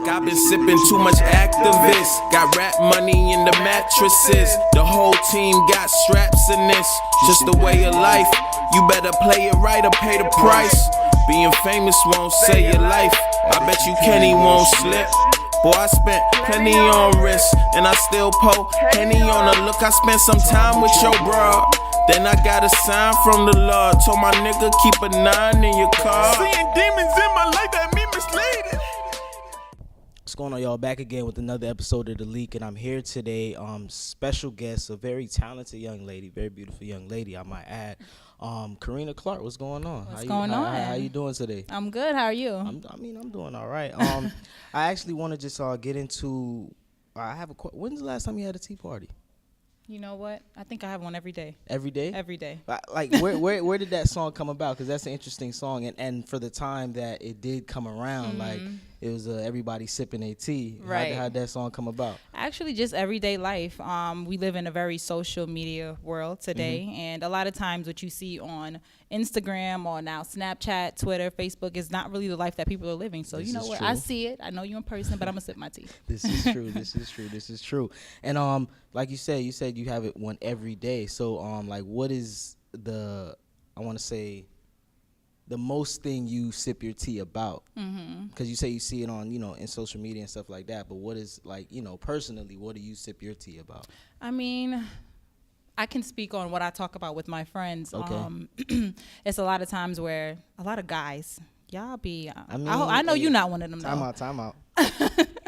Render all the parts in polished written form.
I've been sipping too much activist. Got rap money in the mattresses. The whole team got straps in this. Just the way of life. You better play it right or pay the price. Being famous won't save your life. I bet you Kenny won't slip. Boy, I spent plenty on wrist, and I still pull Henny on the look. I spent some time with your bro. Then I got a sign from the Lord. Told my nigga keep a 9 in your car. Seeing demons in my life that me misleading. What's going on, y'all? Back again with another episode of The Leak, and I'm here today. Special guest, a very talented young lady, very beautiful young lady, I might add. Karena Clarke, what's going on? What's going on? How you doing today? I'm good. How are you? I'm doing all right. I actually want to just get into. I have when's the last time you had a tea party? You know what? I think I have one every day. Every day? Every day. Like, where did that song come about? Because that's an interesting song. And for the time that it did come around, like, it was everybody sipping a tea. Right. How'd that song come about? Actually, just everyday life. We live in a very social media world today. And a lot of times what you see on Instagram or now Snapchat, Twitter, Facebook is not really the life that people are living. So, you know what? I see it. I know you in person, but I'm going to sip my tea. This is true. This is true. And like you said you have it one every day. So like, what is the most thing you sip your tea about? Because you say you see it on, in social media and stuff like that. But what is, like, personally, what do you sip your tea about? I mean, I can speak on what I talk about with my friends. Okay. It's a lot of times where a lot of guys, y'all be, I know you're not one of them. Time out.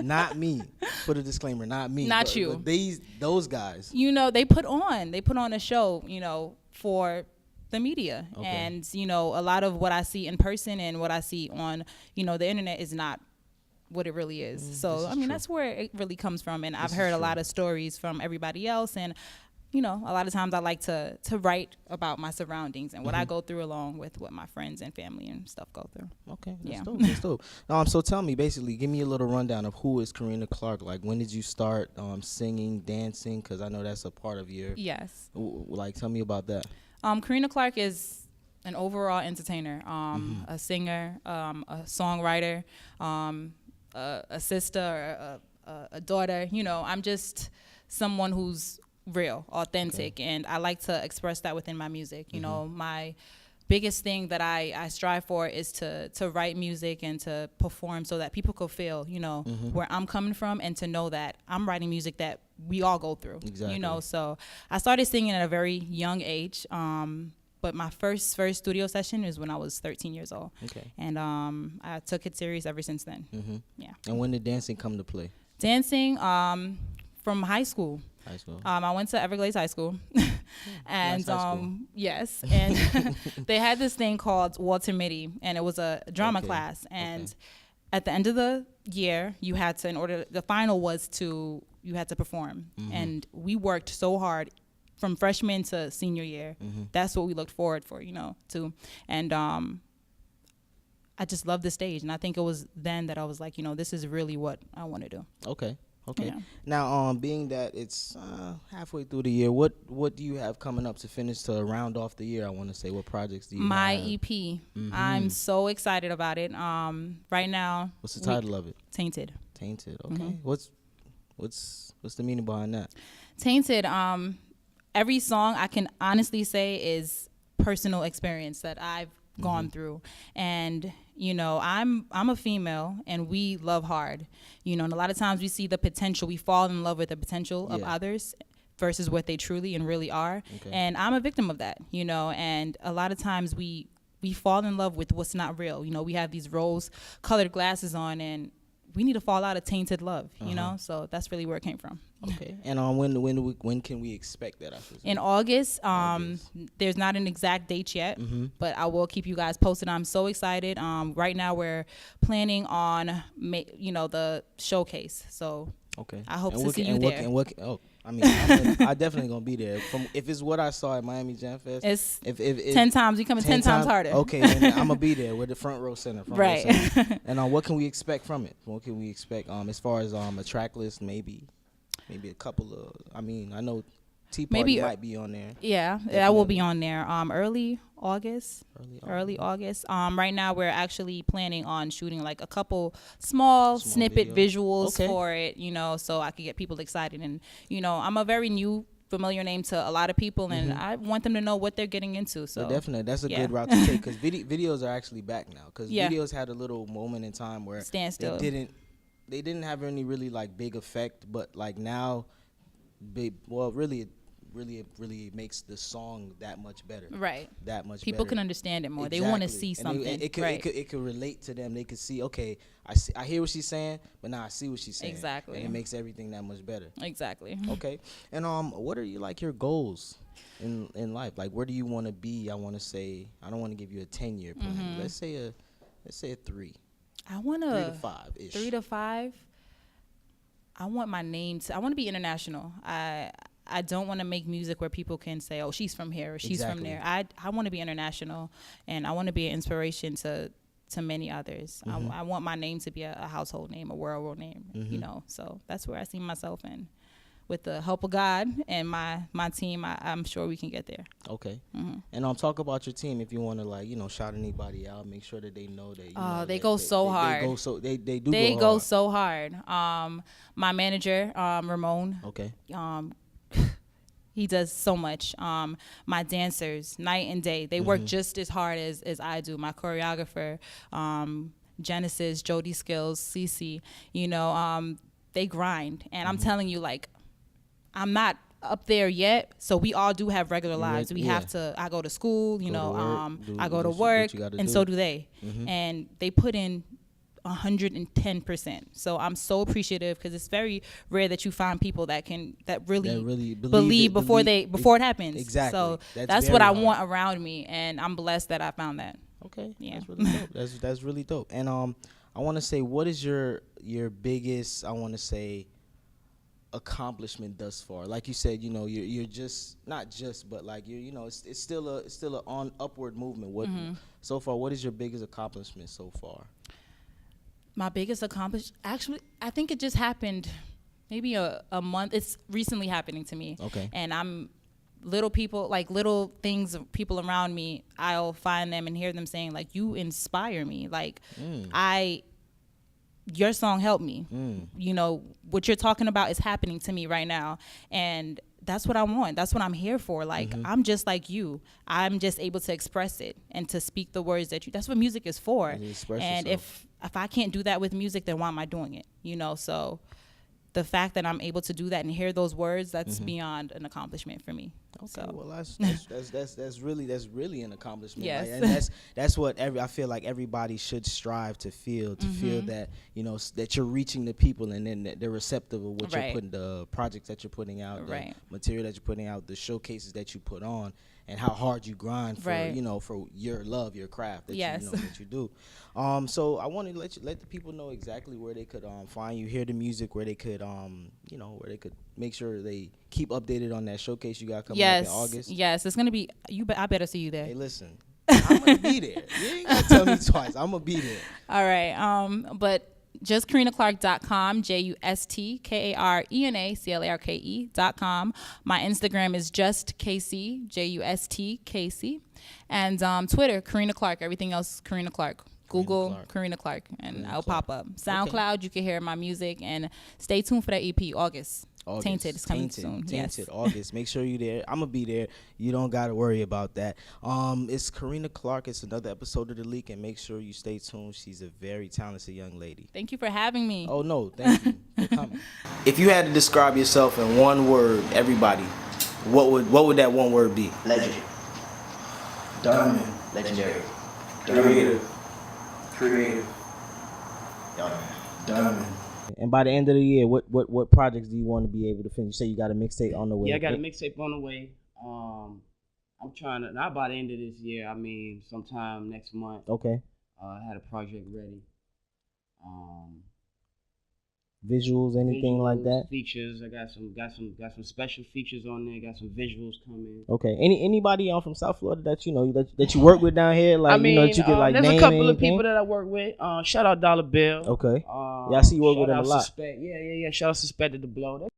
Not me. Put a disclaimer, not me. Not you. But those guys. They put on a show, for the media. Okay. And, a lot of what I see in person and what I see on, the internet is not what it really is. So, I mean, that's where it really comes from. And I've heard a lot of stories from everybody else. And, a lot of times I like to write about my surroundings and what I go through along with what my friends and family and stuff go through. Okay, that's dope. So tell me, basically, give me a little rundown of who is Karena Clarke. Like, when did you start singing, dancing? Because I know that's a part of your... Yes. Like, tell me about that. Karena Clarke is an overall entertainer, a singer, a songwriter, a sister, a daughter. I'm just someone who's real, authentic, and I like to express that within my music. My biggest thing that I strive for is to write music and to perform so that people could feel, where I'm coming from, and to know that I'm writing music that we all go through. Exactly. So I started singing at a very young age. But my first studio session is when I was 13 years old. Okay. And I took it serious ever since then. Yeah. And when did dancing come to play? Dancing from high school. I went to Everglades High School. And yes, and they had this thing called Walter Mitty, and it was a drama class. And at the end of the year, you had to, the final was you had to perform. And we worked so hard from freshman to senior year. That's what we looked forward for, to. And I just loved the stage. And I think it was then that I was like, this is really what I want to do. Okay. Yeah. Now, being that it's halfway through the year, what do you have coming up to finish to round off the year? I want to say, what projects do you have? My EP. I'm so excited about it. Right now. What's the title of it? Tainted. Okay. What's the meaning behind that? Tainted. Every song I can honestly say is personal experience that I've gone through. And I'm a female, and we love hard, and a lot of times we see the potential, we fall in love with the potential of others versus what they truly and really are. And I'm a victim of that, and a lot of times we fall in love with what's not real. We have these rose colored glasses on, and we need to fall out of tainted love, so that's really where it came from. Okay. And when can we expect that? In August. There's not an exact date yet, but I will keep you guys posted. I'm so excited. Right now we're planning on the showcase, so I hope to see you there. I definitely gonna be there. If it's what I saw at Miami Jam Fest, it's if 10 times. You coming 10 times harder. Okay, then I'm gonna be there with the front row center. Right. And what can we expect from it? What can we expect as far as a track list? Maybe a couple of. I know Tea Party maybe might be on there. Yeah, that will be on there. Early August. Right now we're actually planning on shooting like a couple small snippet visuals for it, so I could get people excited. And I'm a very new familiar name to a lot of people, and I want them to know what they're getting into. So definitely, that's a good route to take, because videos are actually back now. Because videos had a little moment in time where standstill. They didn't have any really like big effect, but like now, really makes the song that much better. Right. That much people better. can understand it more. Exactly. They want to see something. It could relate to them. They could see, okay, I hear what she's saying, but now I see what she's saying. Exactly. And it makes everything that much better. Exactly. Okay. And what are you like your goals in life? Like, where do you want to be? I want to say, I don't want to give you a 10-year plan. Let's say a 3. I want 3 to 5 ish. 3 to 5. I want my name I want to be international. I don't want to make music where people can say, oh, she's from here or she's from there. I want to be international, and I want to be an inspiration to many others. I want my name to be a household name, a world name, so that's where I see myself in. With the help of God and my team, I'm sure we can get there. Okay. And talk about your team if you want to shout anybody out. Make sure that they know that. They go so hard. They go so hard. My manager, Ramon. Okay. He does so much. My dancers, night and day, they work just as hard as I do. My choreographer, Genesis, Jody Skills, Cece, they grind. And I'm telling you, like, I'm not up there yet, so we all do have regular lives. We have to. I go to school, I go to work, and so do they. And they put in 110%. So I'm so appreciative, because it's very rare that you find people that really believe before it happens. Exactly. So that's what I want around me, and I'm blessed that I found that. Okay. Yeah. That's really dope. That's really dope. And I want to say, what is your biggest, I want to say, accomplishment thus far? Like you said, you're just not just, but like it's still a on upward movement. What so far? What is your biggest accomplishment so far? My biggest accomplishment, actually, I think it just happened maybe a month. It's recently happening to me. Okay. And I'm little things of people around me, I'll find them and hear them saying, like, you inspire me. Like, your song helped me. What you're talking about is happening to me right now. And that's what I want. That's what I'm here for. Like, I'm just like you. I'm just able to express it and to speak the words that's what music is for. And if I can't do that with music, then why am I doing it? So the fact that I'm able to do that and hear those words, that's beyond an accomplishment for me. Okay, so. Well, that's really an accomplishment. Yes. Right? And that's what I feel like everybody should strive to feel that that you're reaching the people, and then that they're receptive of what you're putting, the projects that you're putting out, the material that you're putting out, the showcases that you put on, and how hard you grind for for your love, your craft that that you do. So I want to let the people know exactly where they could find you, hear the music, where they could where they could make sure they keep updated on that showcase you got coming up in August. Yes, it's gonna be. I better see you there. Hey, listen, I'm gonna be there. You ain't gotta tell me twice. I'm gonna be there. All right. But just KarenaClarke.com, JustKarenaClarke.com. My Instagram is just KC, JustKC, and Twitter, Karena Clarke. Everything else, Karena Clarke. Google Karena Clarke, and I'll pop up. SoundCloud, you can hear my music, and stay tuned for that EP, August. Tainted is coming soon. Tainted, August. Make sure you're there. I'm gonna be there. You don't gotta worry about that. It's Karena Clarke. It's another episode of The Leak, and make sure you stay tuned. She's a very talented young lady. Thank you for having me. Oh no, thank you for coming. If you had to describe yourself in one word, everybody, what would that one word be? Legend. Dominant. Legendary. Creative. Diamond. And by the end of the year, what projects do you want to be able to finish? You say you got a mixtape on the way. Yeah, I got a mixtape on the way. I'm trying to, not by the end of this year, I mean sometime next month. Okay. I had a project ready. Visuals, anything like that? Features. I got some special features on there. Got some visuals coming. Okay. Anybody from South Florida that that you work with down here? Like, I mean, that you could like there's name a couple anything? of people that I work with. Shout out Dollar Bill. Okay. Yeah, I see you work with them a lot. Yeah. Shout out Suspected the Blow.